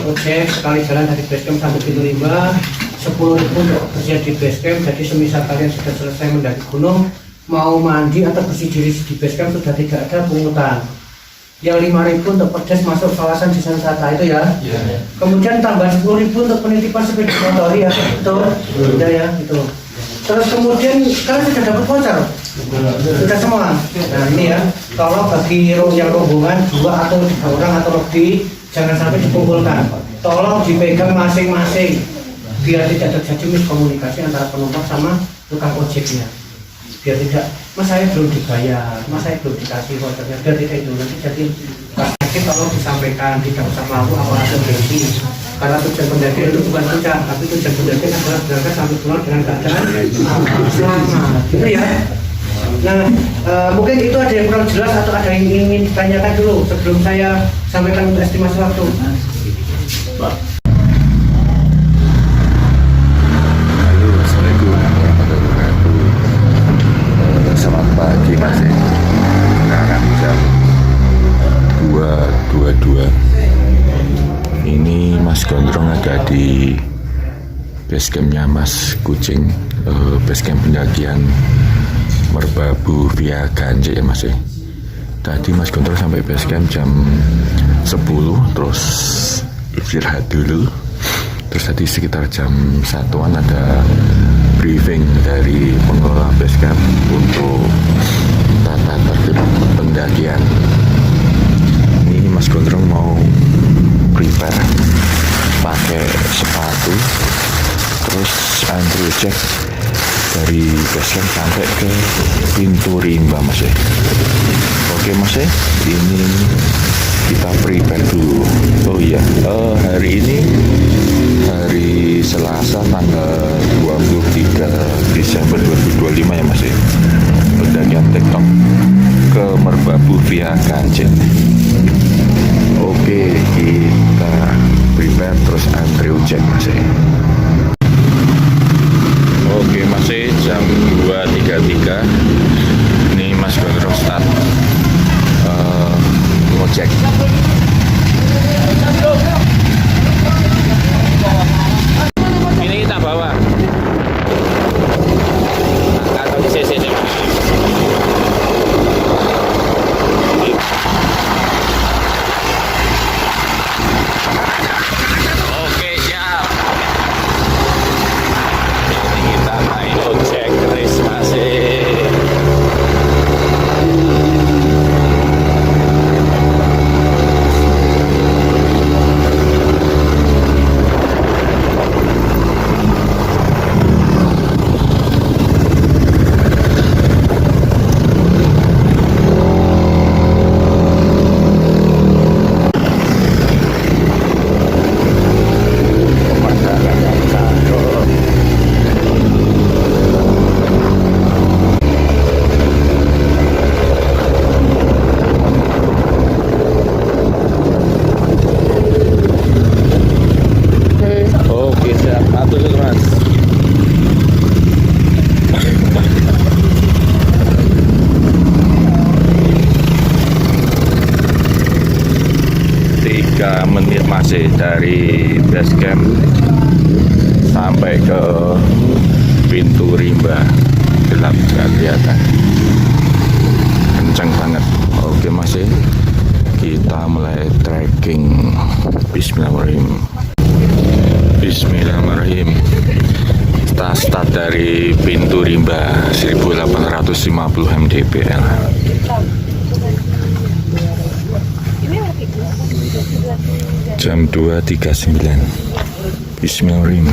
ojek sekali jalan dari basecamp sampai Pintu Rimba 10.000 untuk bersih di basecamp. Jadi semisal kalian sudah selesai mendaki gunung, mau mandi atau bersih diri di basecamp sudah tidak ada pungutan. Yang 5.000 untuk pedes masuk kawasan desa wisata itu ya. Kemudian tambah 10.000 untuk penitipan sepeda motor ya, itu udah ya itu. Terus kemudian kalian sudah dapat voucher? Sudah semua. Nah ini ya, tolong bagi yang rombongan 2 atau 3 orang atau lebih jangan sampai dikumpulkan. Tolong dipegang masing-masing biar tidak terjadi miskomunikasi antara penumpang sama tukang ojeknya. Biar tidak, mas saya belum dibayar, mas saya belum dikasih vouchernya, biar tidak itu nanti jadi sakit. Tolong disampaikan, tidak usah malu awal-awal gengsi. Karena tujuan pendakian itu bukan puncak, tapi tujuan pendakian adalah berangkat sampai pulang dengan keadaan selamat. Gitu ya. Nah, mungkin itu ada yang kurang jelas atau ada yang ingin ditanyakan dulu sebelum saya sampaikan untuk estimasi waktu. Halo, assalamualaikum warahmatullahi wabarakatuh. Selamat pagi Mas. Sekarang jam 2.22. Ini Mas Gondrong ada di basecampnya Mas Kucing, basecamp pendakian Merbabu via Ganjik ya Mas. Tadi Mas Gondrong sampai basecamp jam 10, terus istirahat dulu. Terus tadi sekitar jam 1-an ada briefing dari pengelola basecamp untuk tata tertib pendakian. Ini Mas Gondrong mau prepare pakai sepatu, terus antri cek dari basecamp sampai ke Pintu Rimba Mas. Oke Mas, ini kita prepare dulu. Oh iya, hari ini hari Selasa tanggal 23 Desember 2025 ya Mas. Pendakian TikTok ke Merbabu via Ganjik. Oke, kita prepare terus antri ojek Mas. Oke Mas, jam 2.33 ini Mas Gondrong start ngojek. Ini kita bawa atau di CC nih Mas. Oke, siap. Ini kita naik ojek Chris masih. Oke, siap. Atur dulu Mas. Tiga menit masih dari basecamp sampai ke Pintu Rimba. Gelap nggak kelihatan, kencang banget. Oke masih, kita mulai trekking. Bismillahirrahmanirrahim. Bismillahirrahmanirrahim. Kita start dari Pintu Rimba 1850 mdpl. Jam 2.39. Bismillahirrahmanirrahim.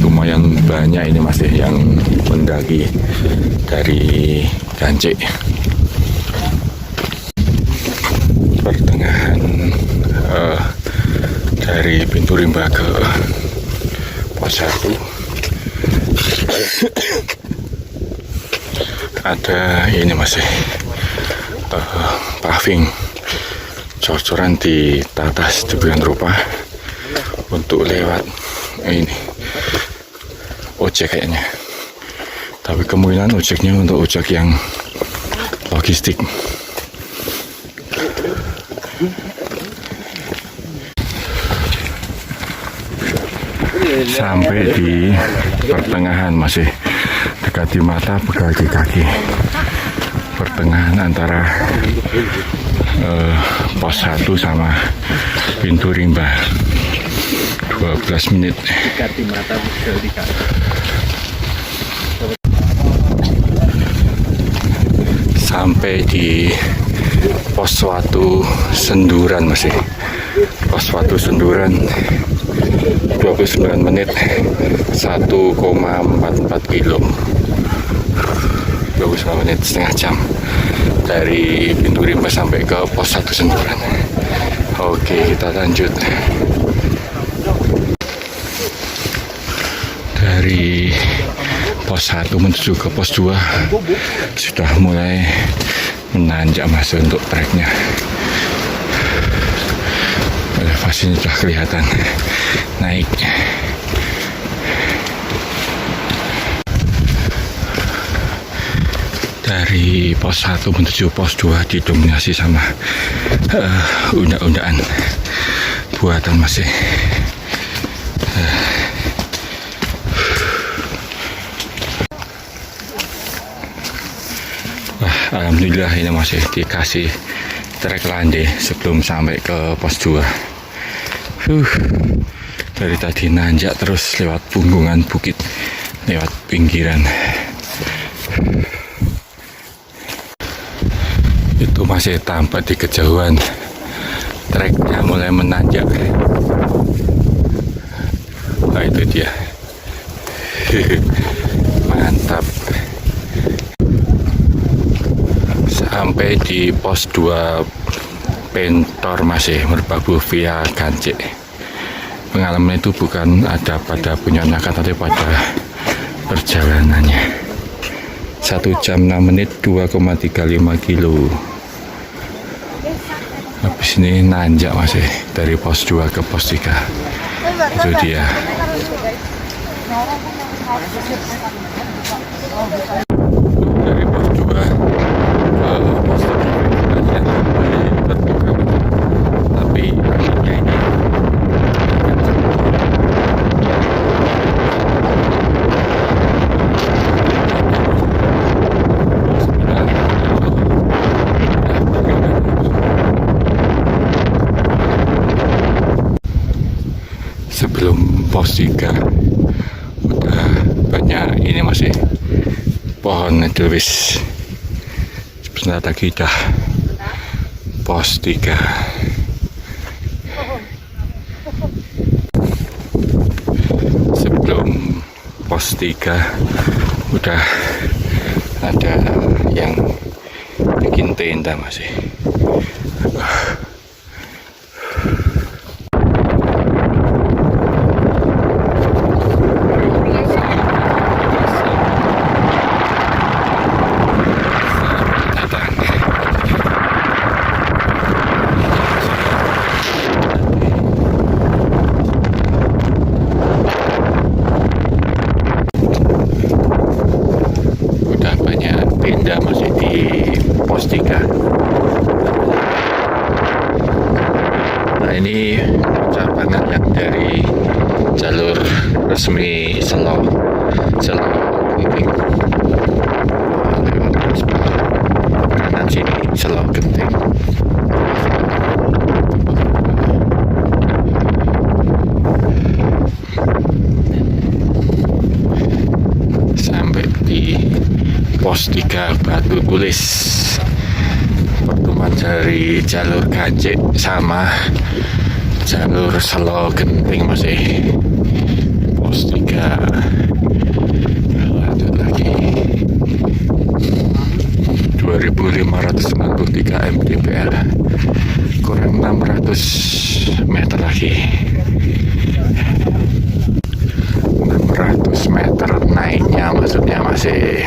Lumayan banyak ini masih yang mendaki dari Ganjik. Pertengahan dari Pintu Rimba ke Pos 1 ada ini masih paving, cor-coran di tata sedemikian rupa untuk lewat ini ojek kayaknya, tapi kemungkinan ojeknya untuk ojek yang logistik. Sampai di pertengahan, masih dekat di mata, pegal di kaki. Pertengahan antara pos 1 sama pintu rimba. 12 menit. Sampai di pos 1 Senduran, masih pos 1 Senduran. 29 menit, 1,44 kilo. 29 menit, setengah jam dari pintu rimba sampai ke pos 1 Senduran. Oke, kita lanjut. Dari pos 1 menuju ke pos 2 sudah mulai menanjak masuk untuk treknya. Elevasinya sudah kelihatan naik. Dari pos 1 menuju pos 2 didominasi sama unda-undaan buatan masih. Wah, alhamdulillah ini masih dikasih trek landai sebelum sampai ke pos 2. Dari tadi nanjak terus lewat punggungan bukit, lewat pinggiran. Itu masih tampak di kejauhan treknya mulai menanjak. Nah, itu dia. Mantap. Sampai di pos 2 Pentor masih Merbabu via Gancik. Pengalaman itu bukan ada pada penyanakan, tapi pada perjalanannya. 1 jam 6 menit 2,35 kilo. Habis ini nanjak masih dari pos 2 ke pos 3. Itu dia. Dari pos 2 ke pos 3 terbuka, tapi anginnya ini sebelum pos 3 udah banyak ini masih pohon edelweiss. Sebentar lagi dah pos 3. Sebelum pos 3 udah ada yang bikin tenda masih. Masih di pos 3. Nah, ini cabangan yang dari jalur resmi Selo Genting. Lewat sebelah kanan sini Selo Genting. Sampai di pos 3 Batu Tulis, pertemuan dari jalur Gancik sama jalur Selo Genting masih pos 3. Lanjut lagi 2593 mdpl, kurang 600 meter lagi. 600 meter naiknya, maksudnya masih.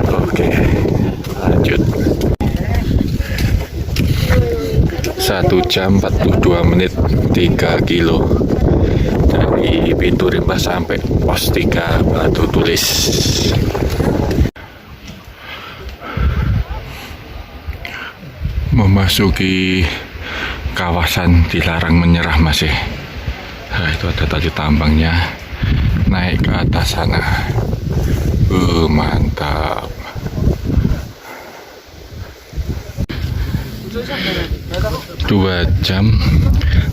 Oke, lanjut. 1 jam 42 menit 3 kilo dari pintu rimba sampai pos 3 Batu Tulis. Memasuki kawasan dilarang menyerah masih. Nah, itu ada tali tambangnya, naik ke atas sana. Mantap. 2 jam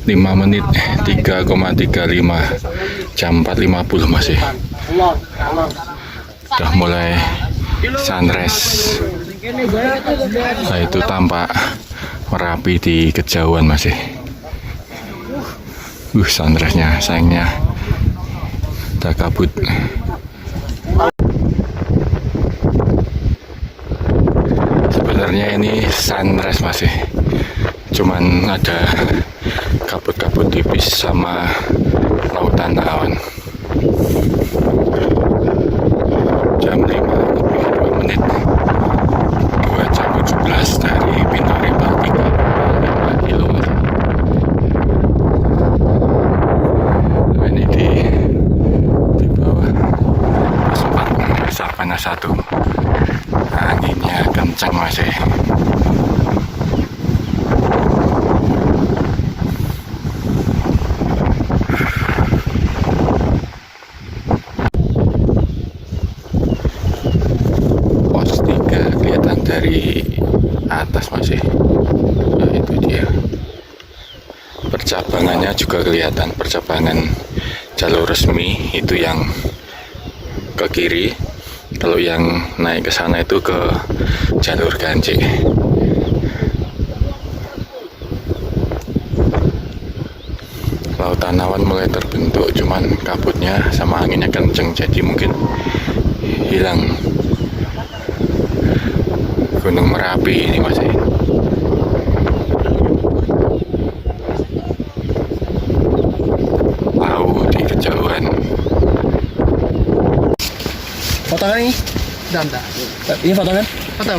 5 menit 3,35 jam 4.50 masih. Udah mulai sunrise. Nah, itu tampak Merapi di kejauhan masih. Sunrise-nya sayangnya udah kabut. Sebenarnya ini sunrise masih, cuman ada kabut-kabut tipis sama lautan awan. Jam 5 lebih 2 menit 2 jam 17 dari pintu rimba 3,5 km. Ini di bawah sempat Sabana 1, anginnya kencang masih. Pos 3 kelihatan dari atas masih. Nah, itu dia. Percabangannya juga kelihatan, percabangan jalur resmi itu yang ke kiri. Kalau yang naik ke sana itu ke jalur ganjil. Lautan awan mulai terbentuk, cuman kabutnya sama anginnya kenceng, jadi mungkin hilang. Gunung Merapi ini masih. Laut di kejauhan. Fotokan ini? Danda. Ini fotokan? Foto.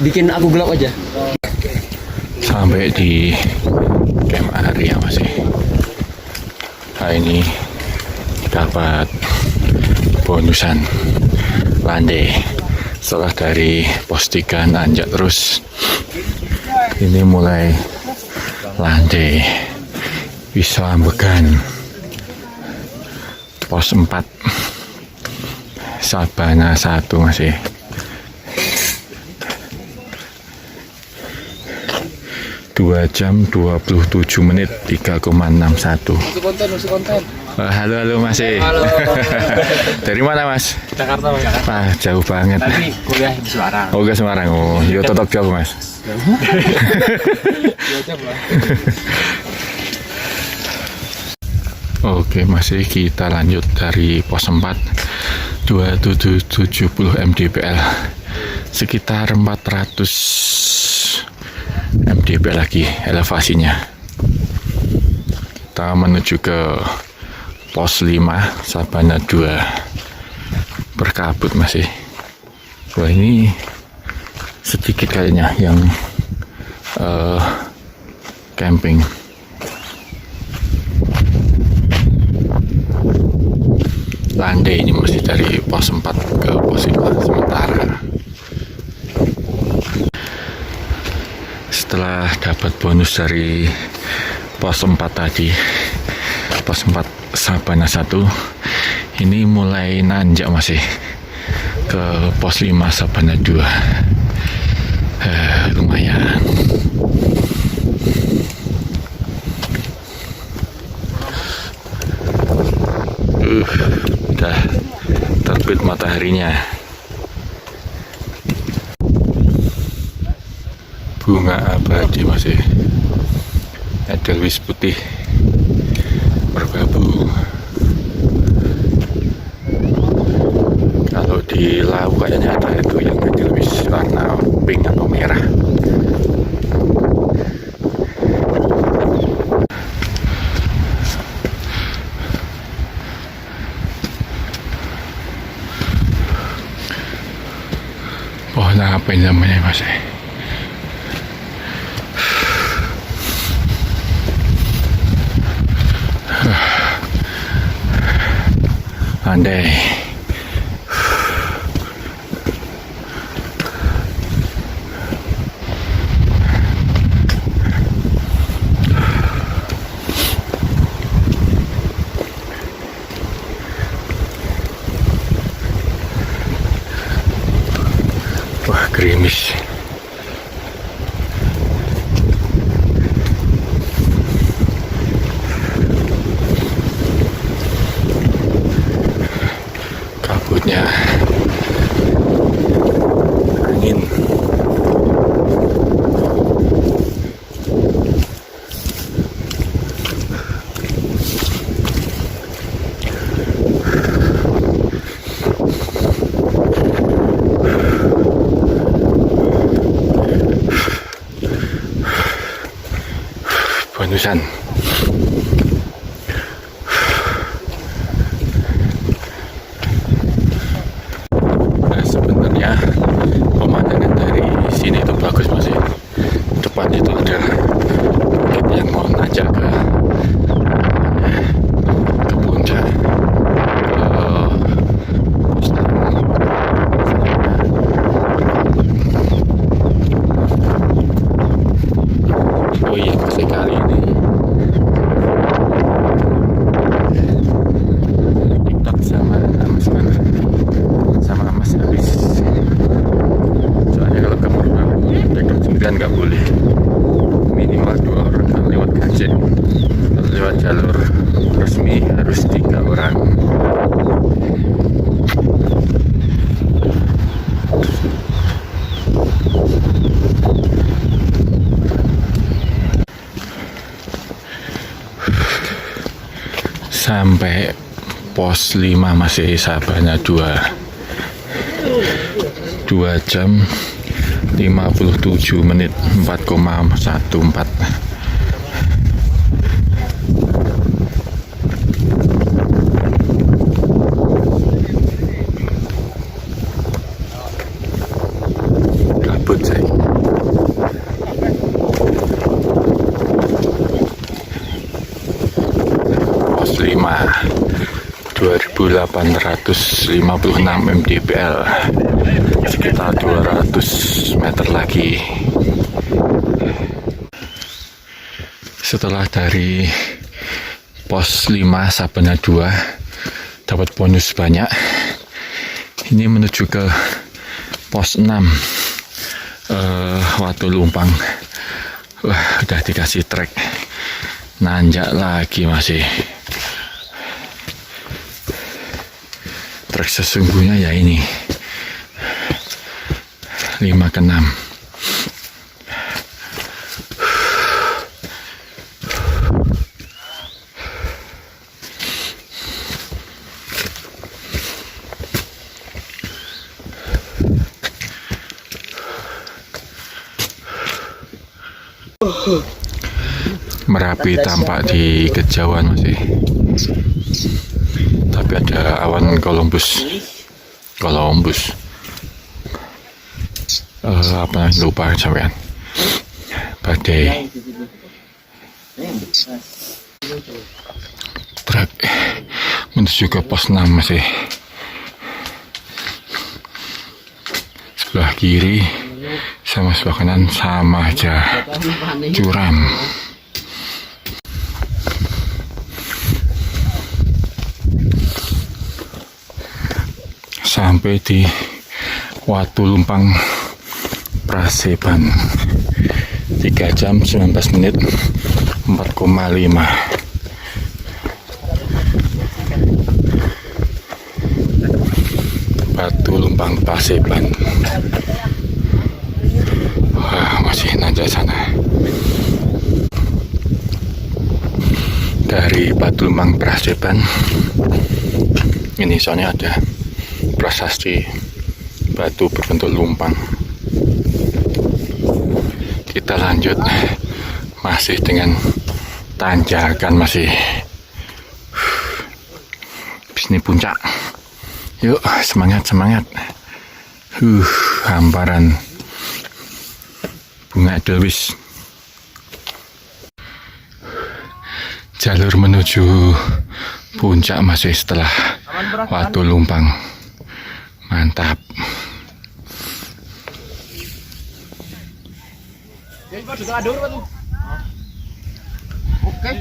Bikin aku gelap aja. Sampai di camp area masih. Nah, ini dapat bonusan landai. Setelah dari pos 3 nanjak terus, ini mulai landai. Bisa ambekan pos 4 Sabana 1 masih. Dua jam 27 menit 3,61. Masih konten. Halo masih. Halo. Dari mana mas? Jakarta, Mas. Ah, jauh banget. Tapi kuliah di Semarang. Oh, ke Semarang. Oh, yo tetap jauh mas. Oke, masih kita lanjut dari pos 4 2770 mdpl, sekitar 400 mdpl lagi elevasinya. Kita menuju ke pos 5 Sabana 2, berkabut masih. Wah, ini sedikit kayaknya yang camping. Landai ini masih dari pos 4 ke pos 5 sementara. Setelah dapat bonus dari pos 4 tadi, pos 4 Sabana 1, ini mulai nanjak masih ke pos 5 Sabana 2. Lumayan. Udah terbit mataharinya. Bunga abadi masih. Edelweiss putih berbabu. Kalau di laut kayaknya ada itu yang edelweiss warna pink atau merah. apa ini namanya mas? Andai wah gerimis. Kabutnya, angin. Bonusan. Sebenarnya pemandangan dari sini itu bagus mas ya. Depan itu ada bukit yang mau nanjak ke puncak oh iya sekali ini TikTok sama Mas habis. Soalnya kalau kamu TikTok sendirian nggak boleh, minimal 2 orang. Kalau lewat gadget, kalau lewat jalur resmi harus 3 orang. Sampai pos 5 masih Sabana 2 jam 57 menit 4,14. Kabut saya. Pos 5 2856 mdpl, sekitar 200 meter lagi. Setelah dari pos 5 Sabana 2 dapat bonus banyak, ini menuju ke pos 6 Watu Lumpang. Wah, udah dikasih trek, nanjak lagi masih. Trek sesungguhnya ya ini 5 ke 6. Merapi tampak di kejauhan masih, tapi ada awan Columbus apa lupa sampean, badai. Truk menuju ke pos 6 masih. Sebelah kiri sama sebelah kanan sama aja, curam. Sampai di Watu Lumpang Praseban 3 jam 19 menit 4,5. Watu Lumpang Praseban. Wah, masih nanjak sana. Dari Watu Lumpang Praseban ini soalnya ada prasasti batu berbentuk lumpang. Kita lanjut, masih dengan tanjakan masih. Habis ini puncak. Yuk, semangat. Hamparan bunga Edelweiss. Jalur menuju puncak masih setelah Watu Lumpang. Mantap. Oke.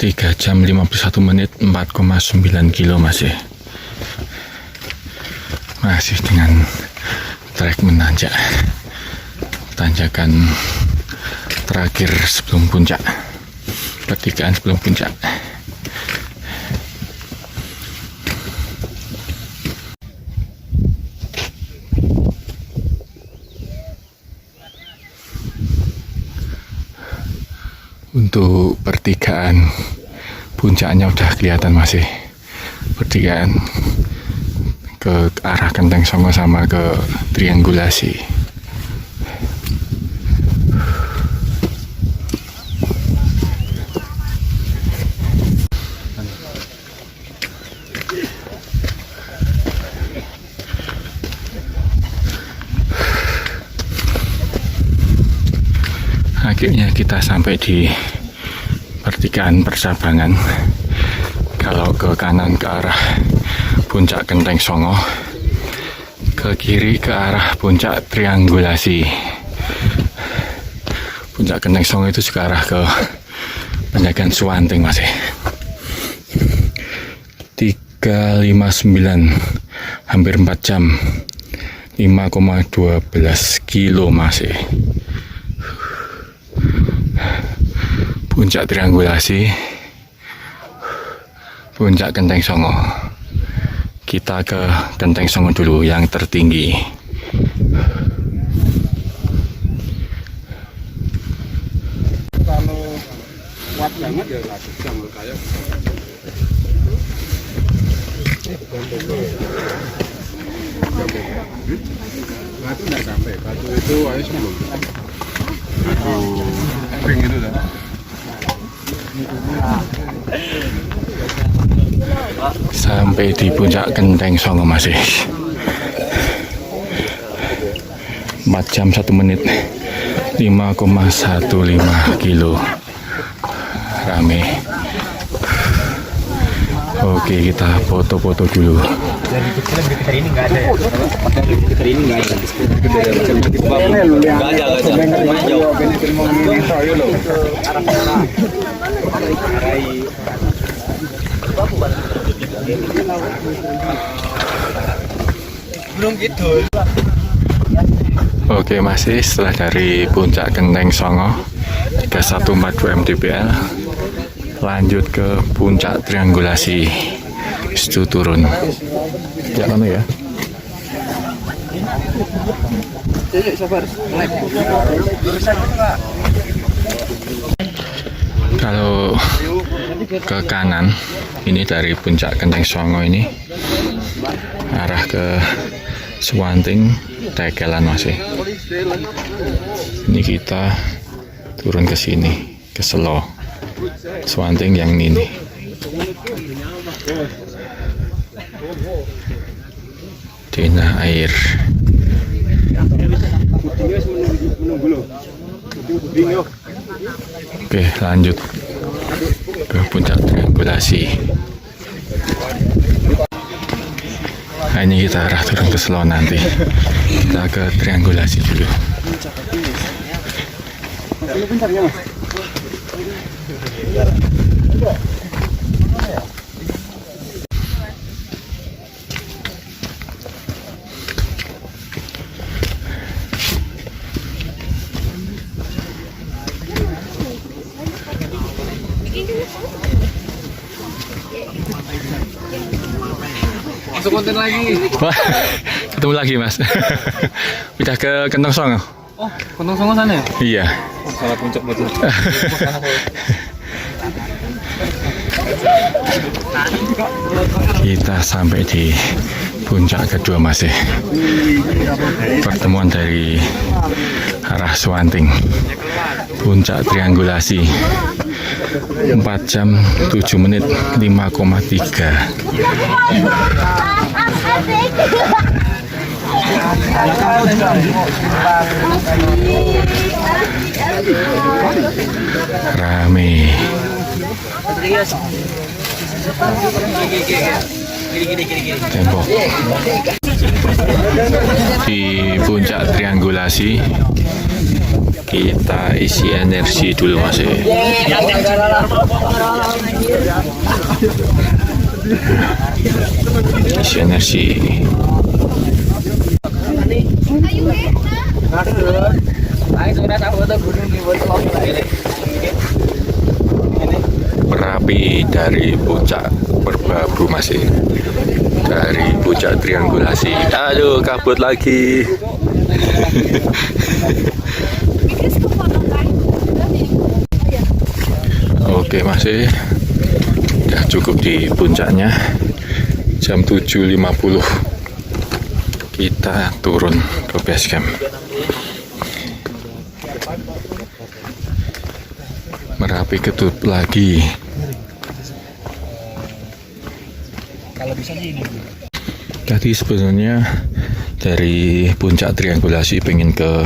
3 jam 51 menit 4,9 kilo masih dengan trek menanjak, tanjakan terakhir sebelum puncak, pertigaan sebelum puncak. Untuk pertigaan puncaknya udah kelihatan masih pertigaan ke arah Kenteng Songo sama ke triangulasi. Akhirnya kita sampai di pertigaan Persabangan. Kalau ke kanan ke arah puncak Kenteng Songo, ke kiri ke arah puncak triangulasi. Puncak Kenteng Songo itu juga arah ke Penjagaan Suwanting masih. 359, hampir 4 jam, 5,12 kilo masih. Puncak triangulasi, puncak Kenteng Songo. Kita ke Kenteng Songo dulu yang tertinggi. Kalau kuat banget ya nggak bisa menurut saya. Batu nggak sampai, batu itu ayo sebelum. Kering gitu dah. Sampai di puncak Kenteng Songo masih 4 jam 1 menit 5,15 kilo. Rame. Oke, kita foto-foto dulu. Dari kecil kita ini nggak ada ya? Kita ini nggak ada. Nggak belum gitu. Oke, masih setelah dari puncak Kenteng Songo 3142 mdpl, lanjut ke puncak triangulasi. Itu turun. Ya mana ya? Kalau ke kanan ini dari puncak Kenteng Songo ini arah ke Suwanting, Tekelan masih. Ini kita turun ke sini, ke Selo. Suwanting yang ini. Dina air. Oke, lanjut ke puncak triangulasi. Nah, ini kita arah turun ke Selo nanti. Kita ke triangulasi dulu. Masuk konten lagi. Wah, ketemu lagi mas. Udah ke Kenteng Songo? Oh, Kenteng Songo sana ya? Iya. Oh, salah puncak betul. Kita sampai di puncak kedua masih pertemuan dari arah Swanting, puncak triangulasi 4 jam 7 menit 5,3. Rame. Tembok di puncak triangulasi, kita isi energi dulu masih. Isi energi. Merapi dari puncak Merbabu masih, dari puncak triangulasi. Aduh, kabut lagi. Oke masih, udah cukup di puncaknya. Jam 7.50 kita turun ke base camp. Merapi ketutup lagi. Tadi sebenarnya dari puncak triangulasi pengen ke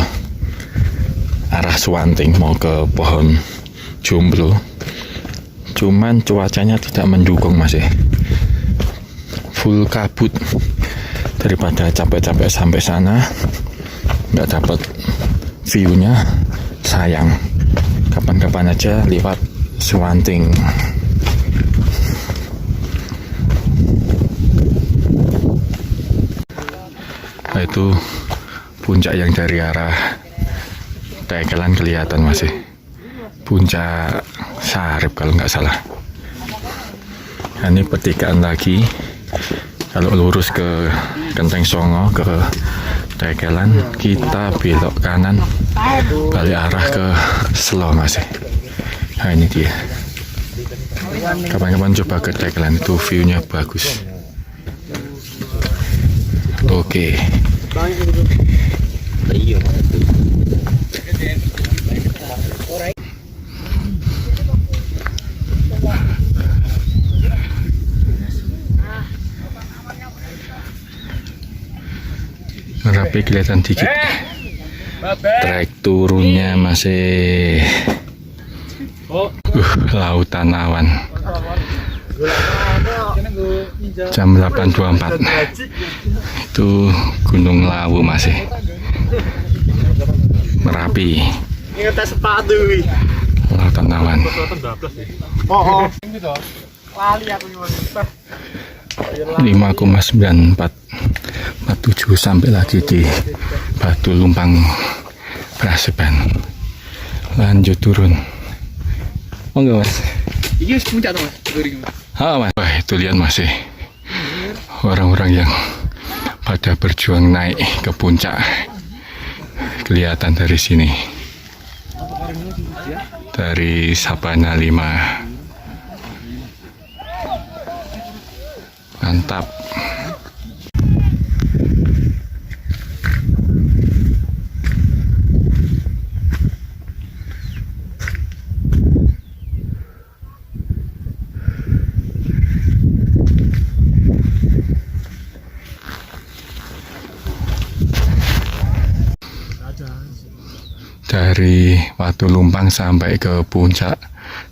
arah Swanting, mau ke pohon jomblo, cuman cuacanya tidak mendukung masih, full kabut. Daripada capek-capek sampai sana nggak dapat view-nya, sayang. Kapan-kapan aja lewat Swanting. Nah, itu puncak yang dari arah Tekelan kelihatan masih, puncak Sarip kalau nggak salah. Nah, ini pertigaan lagi. Kalau lurus ke Genteng Songo ke Tekelan, kita belok kanan balik arah ke Selo masih. Nah ini dia. Kapan-kapan coba ke Tekelan, itu view-nya bagus. Oke. Merapi kelihatan dikit. Trek turunnya masih lautan awan. Jam 8.24 itu Gunung Lawu masih. Merapi lautan awan. 5,9447 sampai lagi di Batu Lumpang Praseban. Lanjut turun. Oh enggak mas? Iya puncak tuh mas. Mas. Wah itu lihat masih orang-orang yang pada berjuang naik ke puncak. Kelihatan dari sini. Dari Sabana 5. Mantap. Dari Watu Lumpang sampai ke puncak,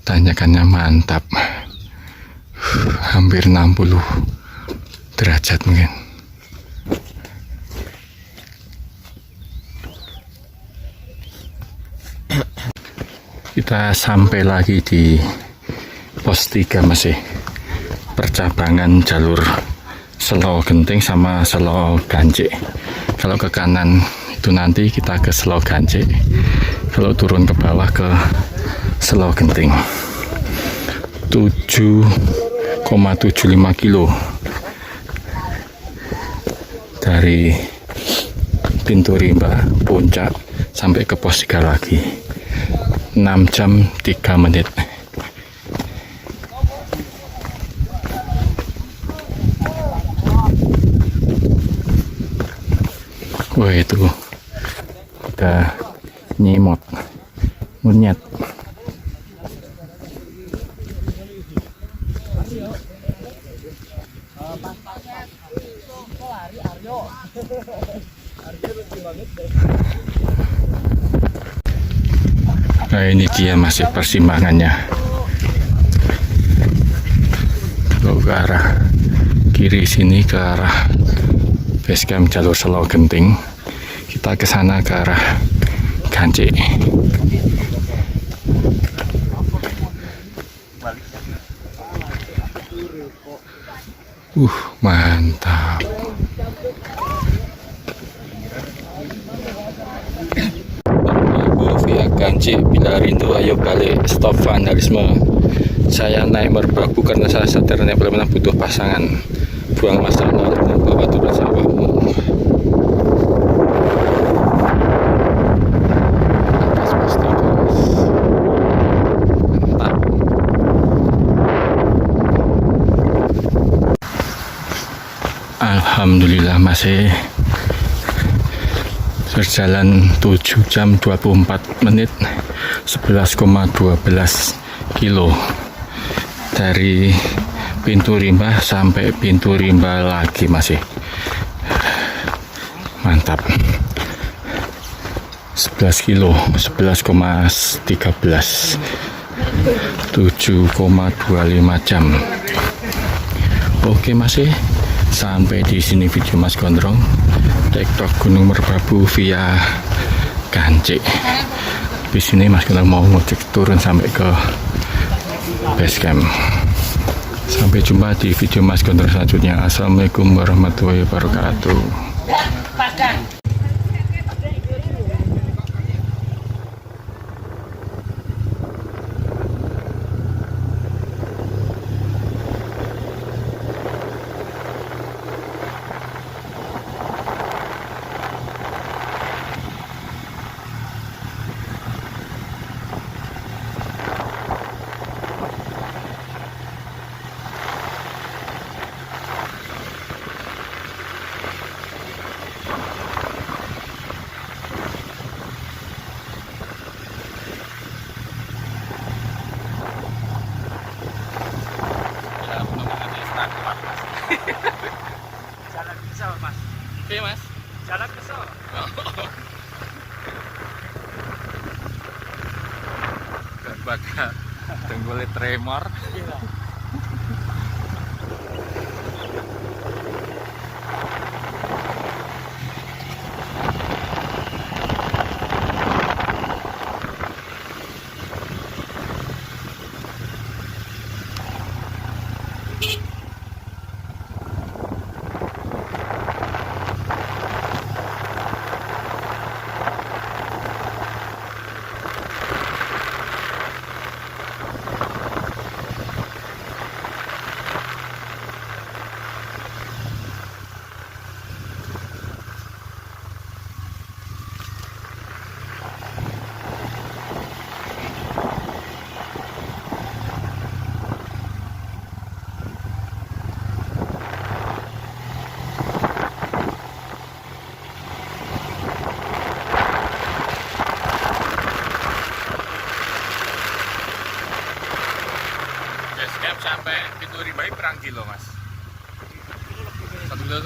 tanjakannya mantap. Hampir 60 derajat mungkin. Kita sampai lagi di pos 3 masih, percabangan jalur Selo Genting sama Selo Gancik. Kalau ke kanan itu nanti kita ke Selo Gancik, kalau turun ke bawah ke Selo Genting. 7,75 kilo dari pintu rimba puncak sampai ke pos 3 lagi, 6 jam 3 menit. Wah itu udah nyimot, munyet. Nah ini dia masih persimpangannya. Kalau ke arah kiri sini ke arah basecamp jalur Selo Genting, kita ke sana ke arah Ganci. Mantap. Via Ganci, bila rindu ayo balik, stop vandalisme. Saya naik merbabu karena saya sadar naik benar-benar butuh pasangan. Buang masa lalu, bawa tuh bersamamu. Atas pasti guys. Mantap. Alhamdulillah masih berjalan 7 jam 24 menit 11,12 kilo dari pintu rimba sampai pintu rimba lagi, masih mantap. 11 kilo 11,13 7,25 jam. Oke, masih sampai di sini video Mas Gondrong TikTok Gunung Merbabu via Ganci. Di sini Mas Gondrong mau ngecek turun sampai ke base camp. Sampai jumpa di video Mas Gondrong selanjutnya. Assalamualaikum warahmatullahi wabarakatuh. Jalan bisa mas. Oke mas. Jalan bisa. Bakal tenggolnya tremor. Sampai pintu rimba berang kilo mas? 1 kilo